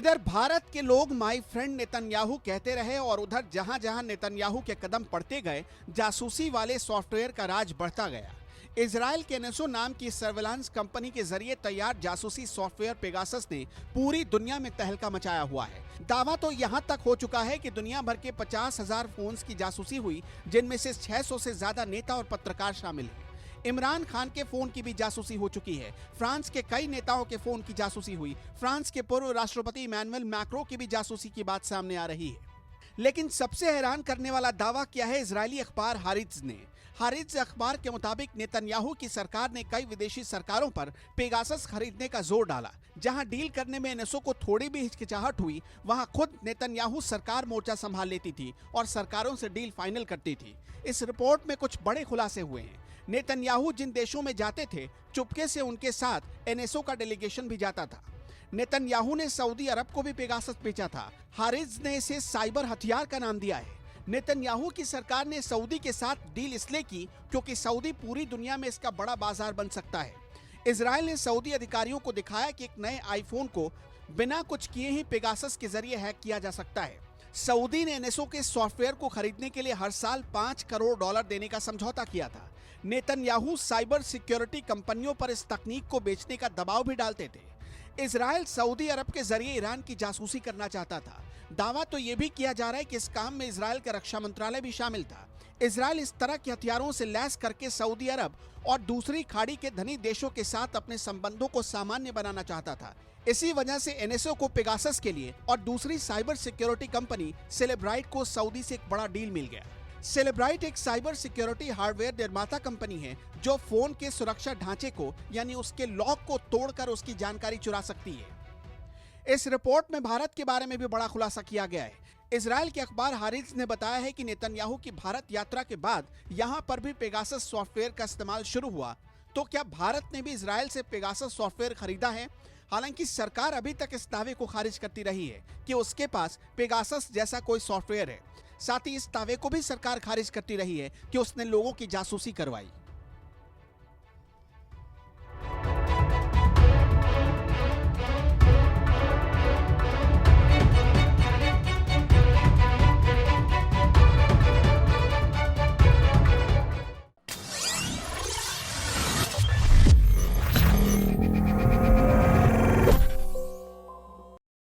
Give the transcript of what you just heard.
इधर भारत के लोग माय फ्रेंड नेतन्याहू कहते रहे और उधर जहां जहां नेतन्याहू के कदम पड़ते गए, जासूसी वाले सॉफ्टवेयर का राज बढ़ता गया। इजराइल के एनएसओ नाम की सर्विलांस कंपनी के जरिए तैयार जासूसी सॉफ्टवेयर पेगासस ने पूरी दुनिया में तहलका मचाया हुआ है। दावा तो यहां तक हो चुका है कि दुनिया भर के 50,000 फोन्स की जासूसी हुई, जिनमें से 600 से ज्यादा नेता और पत्रकार शामिल हैं। इमरान खान के फोन की भी जासूसी हो चुकी है। फ्रांस के कई नेताओं के फोन की जासूसी हुई। फ्रांस के पूर्व राष्ट्रपति इमैनुअल मैक्रों की भी जासूसी की बात सामने आ रही है। लेकिन सबसे हैरान करने वाला दावा किया है इजरायली अखबार हारित्ज ने। हारित्ज अखबार के मुताबिक नेतन्याहू की सरकार ने कई विदेशी सरकारों पर पेगासस खरीदने का जोर डाला। जहां डील करने में एनएसओ को थोड़ी भी हिचकिचाहट हुई, वहां खुद नेतन्याहू सरकार मोर्चा संभाल लेती थी और सरकारों से डील फाइनल करती थी। इस रिपोर्ट में कुछ बड़े खुलासे हुए हैं। नेतन्याहू जिन देशों में जाते थे, चुपके से उनके साथ एनएसओ का डेलीगेशन भी जाता था। नेतन्याहू ने सऊदी अरब को भी पेगासस बेचा था। हारिज ने इसे साइबर हथियार का नाम दिया है। नेतन्याहू की सरकार ने सऊदी के साथ डील इसलिए की क्योंकि सऊदी पूरी दुनिया में इसका बड़ा बाजार बन सकता है। इजराइल ने सऊदी अधिकारियों को दिखाया कि एक नए आईफोन को बिना कुछ किए ही पेगासस के जरिए हैक किया जा सकता है। सऊदी ने एनएसओ के सॉफ्टवेयर को खरीदने के लिए हर साल $5 करोड़ देने का समझौता किया था। नेतन्याहू साइबर सिक्योरिटी कंपनियों पर इस तकनीक को बेचने का दबाव भी डालते थे। इजराइल सऊदी अरब के जरिए ईरान की जासूसी करना चाहता था। दावा तो यह भी किया जा रहा है कि इस काम में इजराइल का रक्षा मंत्रालय भी शामिल था। इजराइल इस तरह के हथियारों से लैस करके सऊदी अरब और दूसरी खाड़ी के धनी देशों के साथ अपने संबंधों को सामान्य बनाना चाहता था। इसी वजह से एनएसओ को पेगासस के लिए और दूसरी साइबर सिक्योरिटी कंपनी सेलेब्राइट को सऊदी से एक बड़ा डील मिल गया। सेलेब्राइट एक साइबर सिक्योरिटी हार्डवेयर निर्माता कंपनी है जो फोन के सुरक्षा ढांचे को यानी उसके लॉक को तोड़कर उसकी जानकारी चुरा सकती है। इस रिपोर्ट में भारत के बारे में भी बड़ा खुलासा किया गया है। इजराइल के अखबार हारिज ने बताया है कि नेतन्याहू की भारत यात्रा के बाद यहां पर भी पेगासस सॉफ्टवेयर का इस्तेमाल शुरू हुआ। तो क्या भारत ने भी इजराइल से पेगासस सॉफ्टवेयर खरीदा है? हालांकि सरकार अभी तक इस दावे को खारिज करती रही है कि उसके पास पेगासस जैसा कोई सॉफ्टवेयर है। साथ ही इस दावे को भी सरकार खारिज करती रही है कि उसने लोगों की जासूसी करवाई।